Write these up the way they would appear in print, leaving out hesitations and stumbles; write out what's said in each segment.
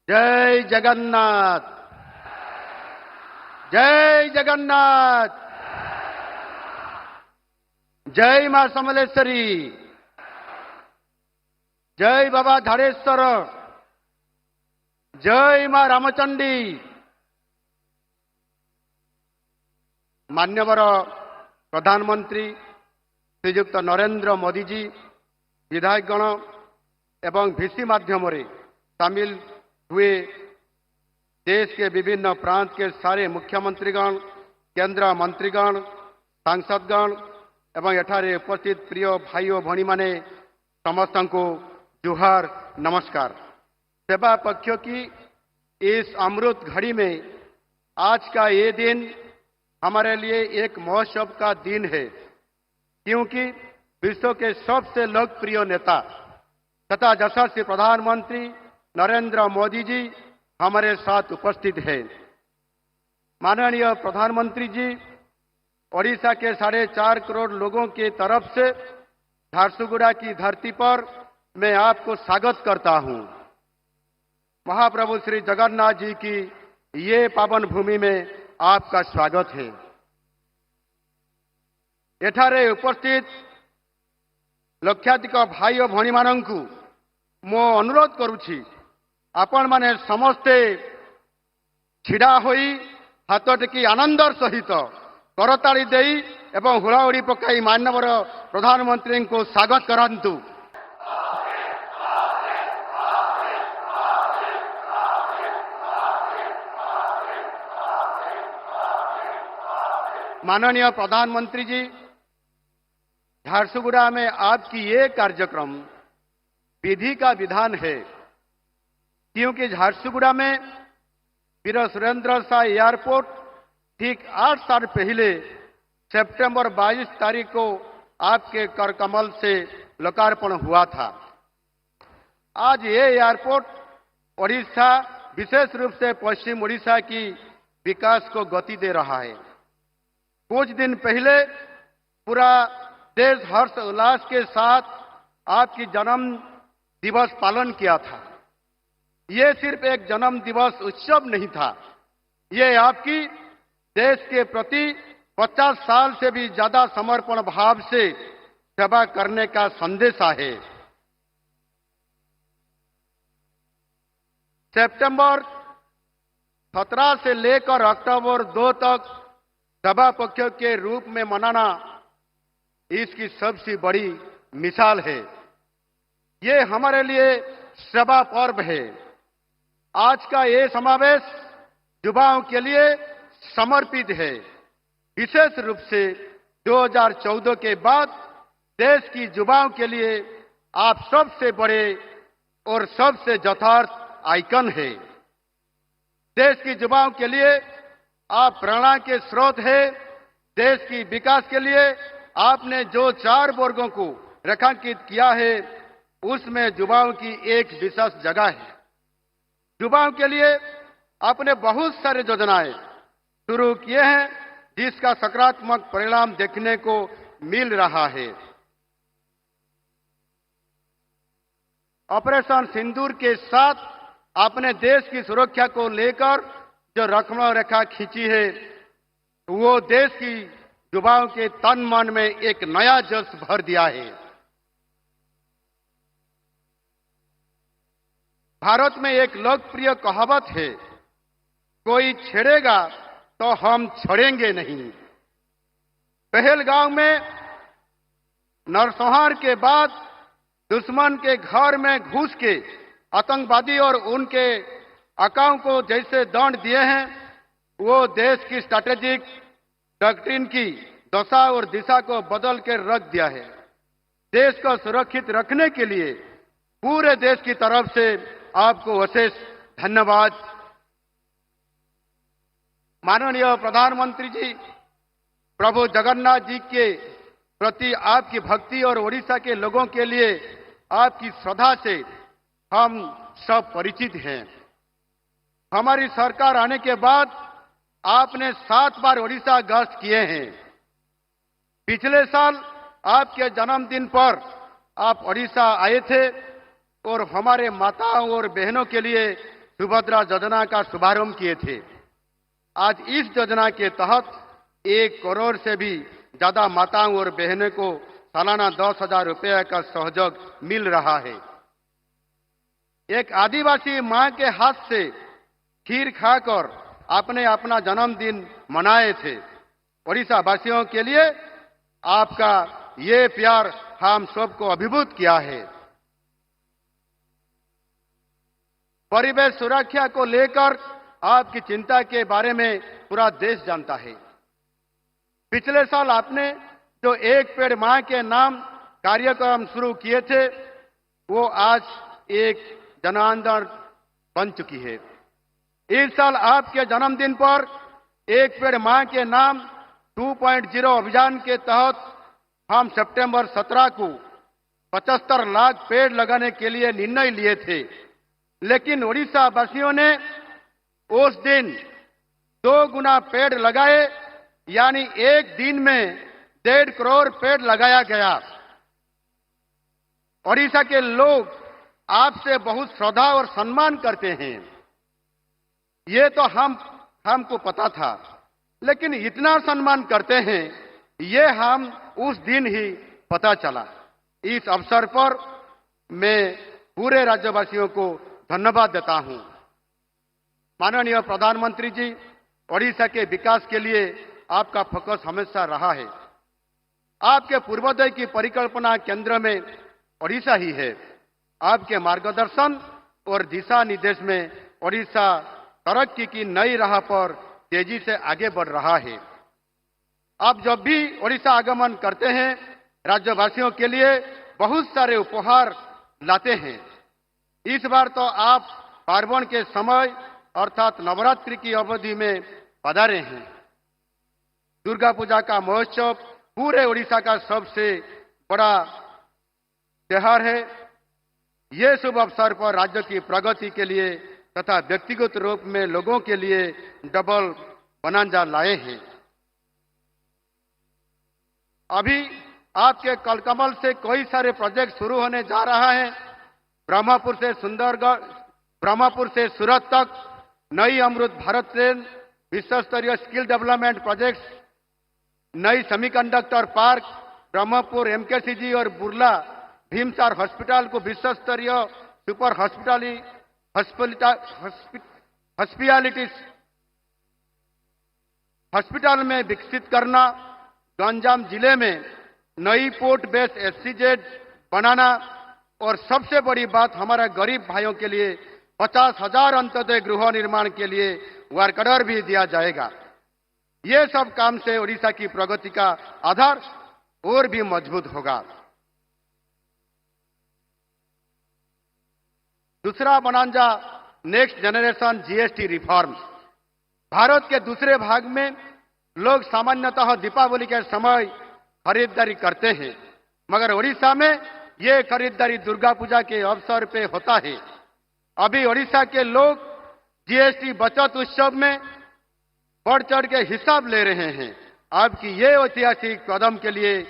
जय जगन्नाथ। जय जगन्नाथ। जय मां समलेश्वरी। जय बाबा धारेश्वर। जय मां रामचंडी। मान्यवर प्रधानमंत्री श्रीयुक्त नरेंद्र मोदी जी, विधायकगण एवं भिसी माध्यम शामिल हुए देश के विभिन्न प्रांत के सारे मुख्यमंत्रीगण, केंद्र मंत्रीगण, सांसदगण एवं एठारे उपस्थित प्रिय भाई और भणी माने समस्त को जुहार नमस्कार। सेवा पक्ष की इस अमृत घड़ी में आज का ये दिन हमारे लिए एक महोत्सव का दिन है, क्योंकि विश्व के सबसे लोकप्रिय नेता तथा यशस्वी प्रधानमंत्री नरेंद्र मोदी जी हमारे साथ उपस्थित हैं। माननीय प्रधानमंत्री जी, ओडिशा के 4.5 करोड़ लोगों की तरफ से झारसुगुड़ा की धरती पर मैं आपको स्वागत करता हूं। महाप्रभु श्री जगन्नाथ जी की ये पावन भूमि में आपका स्वागत है। एठारे उपस्थित लक्षाधिक भाई और भणी मानंकु मो अनुरोध करुछि, आपण माने समस्ते छिड़ा होई हाथ टेकी आनंदर सहित करताली देई एवं हुड़ाहुड़ी पकाई माननीय प्रधानमंत्री को स्वागत करंतु। माननीय प्रधानमंत्री जी, झारसुगुड़ा में आपकी ये कार्यक्रम विधि का विधान है, क्योंकि झारसुगुड़ा में वीर सुरेंद्र शाह एयरपोर्ट ठीक 8 साल पहले सितंबर 22 तारीख को आपके कर कमल से लोकार्पण हुआ था। आज ये एयरपोर्ट ओडिशा, विशेष रूप से पश्चिम ओडिशा की विकास को गति दे रहा है। कुछ दिन पहले पूरा देश हर्ष उल्लास के साथ आपकी जन्म दिवस पालन किया था। ये सिर्फ एक जन्म दिवस उत्सव नहीं था, ये आपकी देश के प्रति 50 साल से भी ज्यादा समर्पण भाव से सेवा करने का संदेश है। सितंबर 17 से लेकर अक्टूबर 2 तक सभा पक्ष के रूप में मनाना इसकी सबसे बड़ी मिसाल है। ये हमारे लिए सेवा पर्व है। आज का ये समावेश युवाओं के लिए समर्पित है। विशेष रूप से 2014 के बाद देश की युवाओं के लिए आप सबसे बड़े और सबसे यथार्थ आइकन है। देश की युवाओं के लिए आप प्रेरणा के स्रोत है। देश की विकास के लिए आपने जो 4 वर्गों को रेखांकित किया है, उसमें युवाओं की एक विशेष जगह है। युवाओं के लिए आपने बहुत सारे योजनाएं शुरू किए हैं, जिसका सकारात्मक परिणाम देखने को मिल रहा है। ऑपरेशन सिंदूर के साथ आपने देश की सुरक्षा को लेकर जो लक्ष्मण रेखा खींची है, वो देश की युवाओं के तन मन में एक नया जोश भर दिया है। भारत में एक लोकप्रिय कहावत है, कोई छेड़ेगा तो हम छोड़ेंगे नहीं। पहलगांव में नरसंहार के बाद दुश्मन के घर में घुस के आतंकवादी और उनके आकाओं को जैसे दंड दिए हैं, वो देश की स्ट्रैटेजिक डॉक्ट्रिन की दशा और दिशा को बदल कर रख दिया है। देश को सुरक्षित रखने के लिए पूरे देश की तरफ से आपको विशेष धन्यवाद। माननीय प्रधानमंत्री जी, प्रभु जगन्नाथ जी के प्रति आपकी भक्ति और ओडिशा के लोगों के लिए आपकी श्रद्धा से हम सब परिचित हैं। हमारी सरकार आने के बाद आपने 7 बार ओडिशा गश्त किए हैं। पिछले साल आपके जन्मदिन पर आप ओडिशा आए थे और हमारे माताओं और बहनों के लिए सुभद्रा योजना का शुभारंभ किए थे। आज इस योजना के तहत 1 करोड़ से भी ज्यादा माताओं और बहनों को सालाना 10,000 रुपये का सहयोग मिल रहा है। एक आदिवासी मां के हाथ से खीर खाकर आपने अपना जन्मदिन मनाए थे। ओडिशा वासियों के लिए आपका ये प्यार हम सबको अभिभूत किया है। परिवेश सुरक्षा को लेकर आपकी चिंता के बारे में पूरा देश जानता है। पिछले साल आपने जो एक पेड़ मां के नाम कार्यक्रम शुरू किए थे, वो आज एक जन आंदोलन बन चुकी है। इस साल आपके जन्मदिन पर एक पेड़ मां के नाम 2.0 अभियान के तहत हम सितंबर 17 को 75 लाख पेड़ लगाने के लिए निर्णय लिए थे, लेकिन ओडिशा वासियों ने उस दिन 2 गुना पेड़ लगाए, यानी एक दिन में 1.5 करोड़ पेड़ लगाया गया। ओडिशा के लोग आपसे बहुत श्रद्धा और सम्मान करते हैं, ये तो हमको पता था, लेकिन इतना सम्मान करते हैं ये हम उस दिन ही पता चला। इस अवसर पर मैं पूरे राज्यवासियों को धन्यवाद देता हूं। माननीय प्रधानमंत्री जी, ओडिशा के विकास के लिए आपका फोकस हमेशा रहा है। आपके पूर्वोदय की परिकल्पना केंद्र में ओडिशा ही है। आपके मार्गदर्शन और दिशा निर्देश में ओडिशा तरक्की की नई राह पर तेजी से आगे बढ़ रहा है। आप जब भी ओडिशा आगमन करते हैं, राज्यवासियों के लिए बहुत सारे उपहार लाते हैं। इस बार तो आप पार्वण के समय अर्थात नवरात्रि की अवधि में पधारे हैं। दुर्गा पूजा का महोत्सव पूरे ओडिशा का सबसे बड़ा त्योहार है। ये शुभ अवसर पर राज्य की प्रगति के लिए तथा व्यक्तिगत रूप में लोगों के लिए डबल बोनंजा लाए हैं। अभी आपके कलकमल से कई सारे प्रोजेक्ट शुरू होने जा रहा है। ब्रह्मपुर से सुंदरगढ़, ब्रह्मपुर से सूरत तक नई अमृत भारत ट्रेन, विश्व स्तरीय स्किल डेवलपमेंट प्रोजेक्ट्स, नई सेमीकंडक्टर पार्क, ब्रह्मपुर एमकेसीजी और बुर्ला भीमसार हॉस्पिटल को विश्व स्तरीय सुपर हॉस्पिटल में विकसित करना, गंजाम जिले में नई पोर्ट बेस एससीजेड बनाना और सबसे बड़ी बात हमारा गरीब भाइयों के लिए 50,000 अंत्योदय गृह निर्माण के लिए वर्क ऑर्डर भी दिया जाएगा। ये सब काम से ओडिशा की प्रगति का आधार और भी मजबूत होगा। दूसरा bonanza next generation GST reforms. Bharat के दूसरे भाग में लोग सामान्यतः दीपावली के समय खरीदारी करते हैं, मगर ओडिशा में ये खरीदारी दुर्गा पूजा के अवसर पे होता है। अभी ओडिशा के लोग जीएसटी बचत उत्सव में बढ़ चढ़ के हिसाब ले रहे हैं। आपकी ये ऐतिहासिक कदम के लिए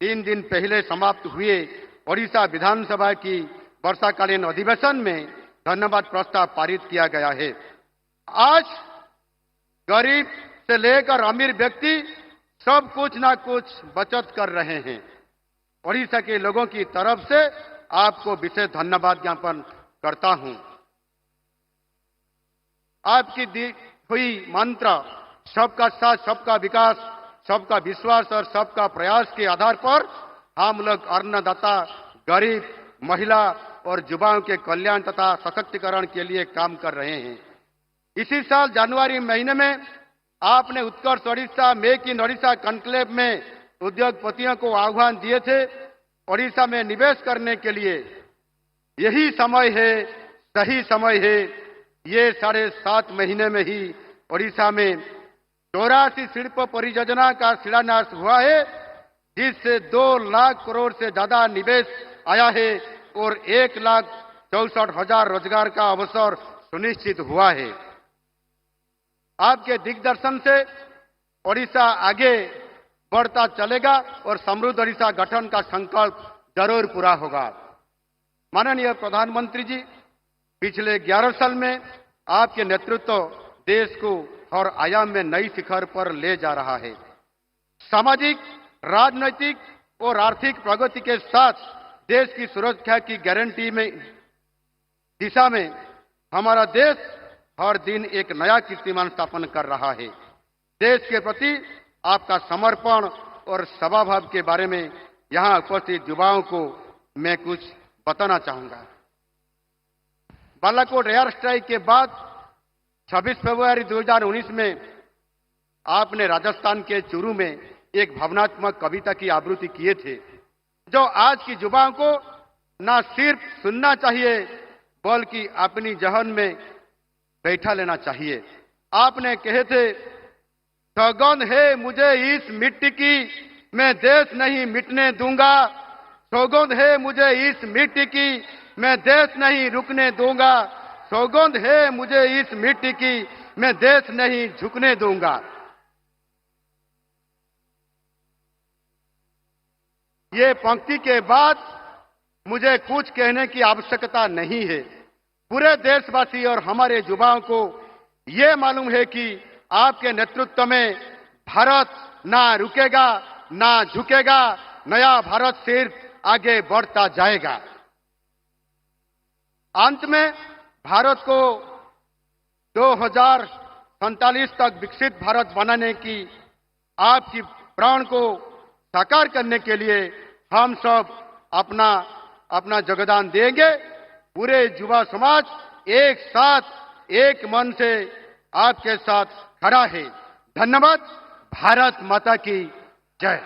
3 दिन पहले समाप्त हुए ओडिशा विधानसभा की वर्षाकालीन अधिवेशन में धन्यवाद प्रस्ताव पारित किया गया है। आज गरीब से लेकर अमीर व्यक्ति सब कुछ ना कुछ बचत कर रहे हैं। ओडिशा के लोगों की तरफ से आपको विशेष धन्यवाद ज्ञापन करता हूं। आपकी दी हुई मंत्र सबका साथ, सबका विकास, सबका विश्वास और सबका प्रयास के आधार पर हम लोग अन्नदाता, गरीब, महिला और युवाओं के कल्याण तथा सशक्तिकरण के लिए काम कर रहे हैं। इसी साल जनवरी महीने में आपने Utkarsh Odisha make in Odisha conclave में उद्योगपतियों को आह्वान दिए थे। ओडिशा में निवेश करने के लिए यही समय है, सही समय है। ये 7.5 महीने में ही ओडिशा में 84 शिल्प परियोजना का शिलान्यास हुआ है, जिससे 2 लाख करोड़ से ज्यादा निवेश आया है और 1,64,000 रोजगार का अवसर सुनिश्चित हुआ है। आपके दिग्दर्शन से ओडिशा आगे बढ़ता चलेगा और समृद्ध ओडिशा गठन का संकल्प जरूर पूरा होगा। माननीय प्रधानमंत्री जी, पिछले 11 साल में आपके नेतृत्व देश को हर आयाम में नई शिखर पर ले जा रहा है। सामाजिक, राजनैतिक और आर्थिक प्रगति के साथ देश की सुरक्षा की गारंटी में दिशा में हमारा देश हर दिन एक नया कीर्तिमान स्थापन कर रहा है। देश के प्रति आपका समर्पण और सेवाभाव के बारे में यहां उपस्थित युवाओं को मैं कुछ बताना चाहूंगा। बालाकोट एयर स्ट्राइक के बाद 26 फरवरी 2019 में आपने राजस्थान के चूरू में एक भावनात्मक कविता की आवृत्ति किए थे, जो आज की युवाओं को न सिर्फ सुनना चाहिए बल्कि अपनी जहन में बैठा लेना चाहिए। आपने कहे थे, सौगंध है मुझे इस मिट्टी की, मैं देश नहीं मिटने दूंगा। सौगंध है मुझे इस मिट्टी की, मैं देश नहीं रुकने दूंगा। सौगंध है मुझे इस मिट्टी की, मैं देश नहीं झुकने दूंगा। ये पंक्ति के बाद मुझे कुछ कहने की आवश्यकता नहीं है। पूरे देशवासी और हमारे युवाओं को ये मालूम है कि आपके नेतृत्व में भारत ना रुकेगा, ना झुकेगा। नया भारत सिर्फ आगे बढ़ता जाएगा। अंत में भारत को 2047 तक विकसित भारत बनाने की आपकी प्राण को साकार करने के लिए हम सब अपना योगदान देंगे। पूरे युवा समाज एक साथ एक मन से आपके साथ खड़ा है। धन्यवाद। भारत माता की जय।